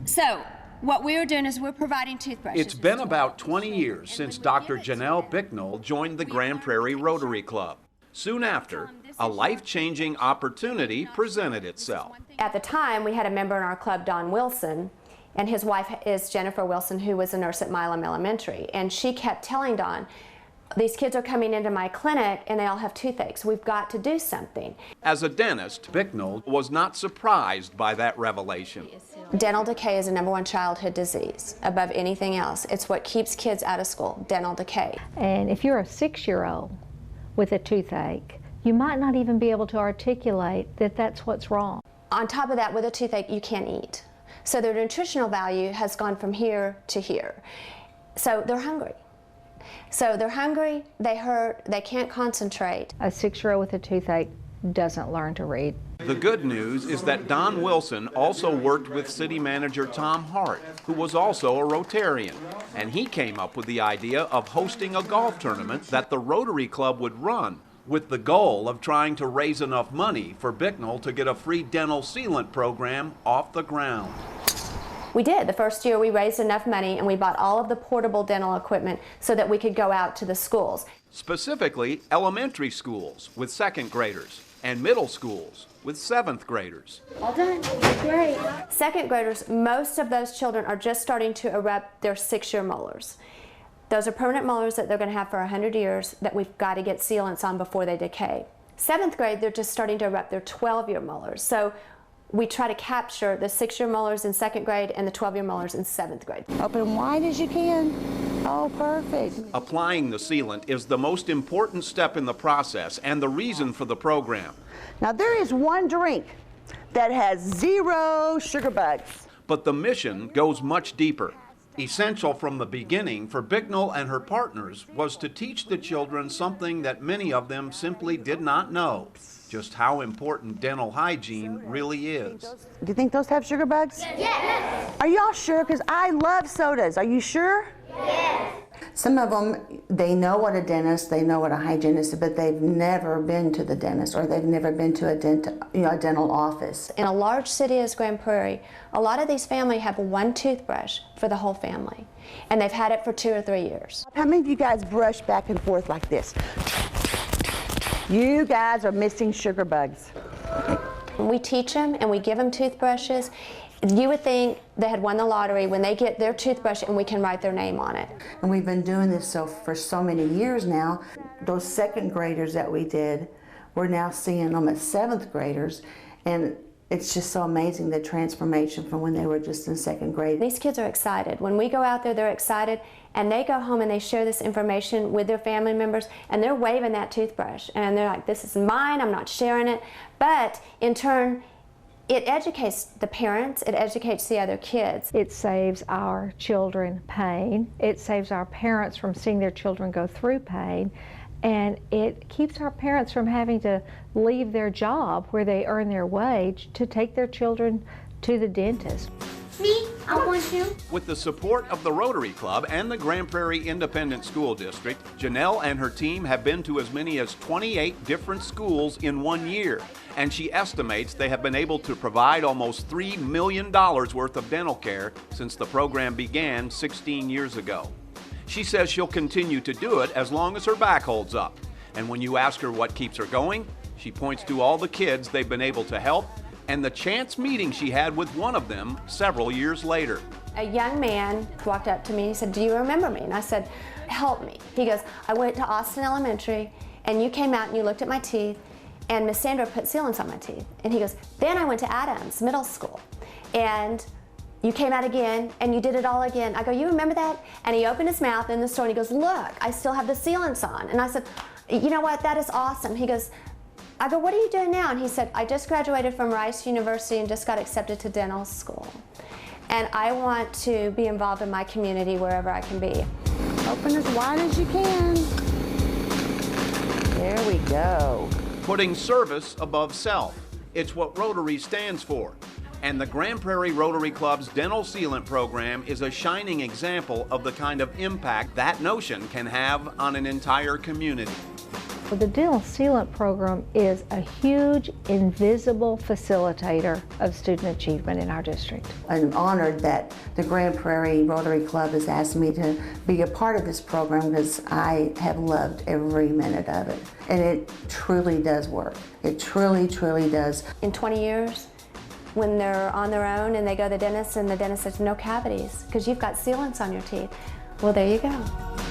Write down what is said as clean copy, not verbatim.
So what we are doing is we're providing toothbrushes. It's been about 20 years since Dr. Janelle Bicknell joined the Grand Prairie Rotary Club. Soon after, a life-changing opportunity presented itself. At the time, we had a member in our club, Don Wilson, and his wife is Jennifer Wilson, who was a nurse at Milam Elementary. And she kept telling Don, these kids are coming into my clinic and they all have toothaches. We've got to do something. As a dentist, Bicknell was not surprised by that revelation. Dental decay is the #1 childhood disease above anything else. It's what keeps kids out of school, dental decay. And if you're a 6-year-old with a toothache, you might not even be able to articulate that that's what's wrong. On top of that, with a toothache, you can't eat. So their nutritional value has gone from here to here. So they're hungry. They hurt, they can't concentrate. A 6-year-old with a toothache doesn't learn to read. The good news is that Don Wilson also worked with City Manager Tom Hart, who was also a Rotarian, and he came up with the idea of hosting a golf tournament that the Rotary Club would run, with the goal of trying to raise enough money for Bicknell to get a free dental sealant program off the ground. We did. The first year we raised enough money and we bought all of the portable dental equipment so that we could go out to the schools. Specifically, elementary schools with 2nd graders and middle schools with 7th graders. All done. Great. 2nd graders, most of those children are just starting to erupt their 6-year molars. Those are permanent molars that they're going to have for 100 years that we've got to get sealants on before they decay. 7th grade, they're just starting to erupt their 12-year molars. So we try to capture the 6-year molars in 2nd grade and the 12-year molars in 7th grade. Open wide as you can. Oh, perfect. Applying the sealant is the most important step in the process and the reason for the program. Now there is one drink that has 0 sugar bugs. But the mission goes much deeper. Essential from the beginning for Bicknell and her partners was to teach the children something that many of them simply did not know, just how important dental hygiene really is. Do you think those have sugar bugs? Yes. Are y'all sure? Because I love sodas. Are you sure? Yes. Some of them, they know what a dentist, they know what a hygienist is, but they've never been to the dentist or they've never been to a dental office. In a large city as Grand Prairie, a lot of these families have one toothbrush for the whole family, and they've had it for 2 or 3 years. How many of you guys brush back and forth like this? You guys are missing sugar bugs. We teach them and we give them toothbrushes. You would think they had won the lottery when they get their toothbrush and we can write their name on it. And we've been doing this for so many years now. Those 2nd graders that we did, we're now seeing them as 7th graders, and it's just so amazing the transformation from when they were just in 2nd grade. These kids are excited. When we go out there, they're excited, and they go home and they share this information with their family members, and they're waving that toothbrush, and they're like, this is mine, I'm not sharing it. But in turn, it educates the parents, it educates the other kids. It saves our children pain. It saves our parents from seeing their children go through pain. And it keeps our parents from having to leave their job where they earn their wage to take their children to the dentist. Me, I want to. With the support of the Rotary Club and the Grand Prairie Independent School District, Janelle and her team have been to as many as 28 different schools in 1 year, and she estimates they have been able to provide almost $3 million worth of dental care since the program began 16 years ago. She says she'll continue to do it as long as her back holds up, and when you ask her what keeps her going, she points to all the kids they've been able to help and the chance meeting she had with one of them several years later. A young man walked up to me and he said, do you remember me? And I said, help me. He goes, I went to Austin Elementary and you came out and you looked at my teeth and Miss Sandra put sealants on my teeth. And he goes, then I went to Adams Middle School and you came out again and you did it all again. I go, you remember that? And he opened his mouth in the store and he goes, look, I still have the sealants on. And I said, you know what, that is awesome. He goes, I go, what are you doing now? And he said, I just graduated from Rice University and just got accepted to dental school. And I want to be involved in my community wherever I can be. Open as wide as you can. There we go. Putting service above self. It's what Rotary stands for. And the Grand Prairie Rotary Club's dental sealant program is a shining example of the kind of impact that notion can have on an entire community. The dental sealant program is a huge, invisible facilitator of student achievement in our district. I'm honored that the Grand Prairie Rotary Club has asked me to be a part of this program because I have loved every minute of it. And it truly does work. It truly, truly does. In 20 years, when they're on their own and they go to the dentist and the dentist says no cavities because you've got sealants on your teeth, well, there you go.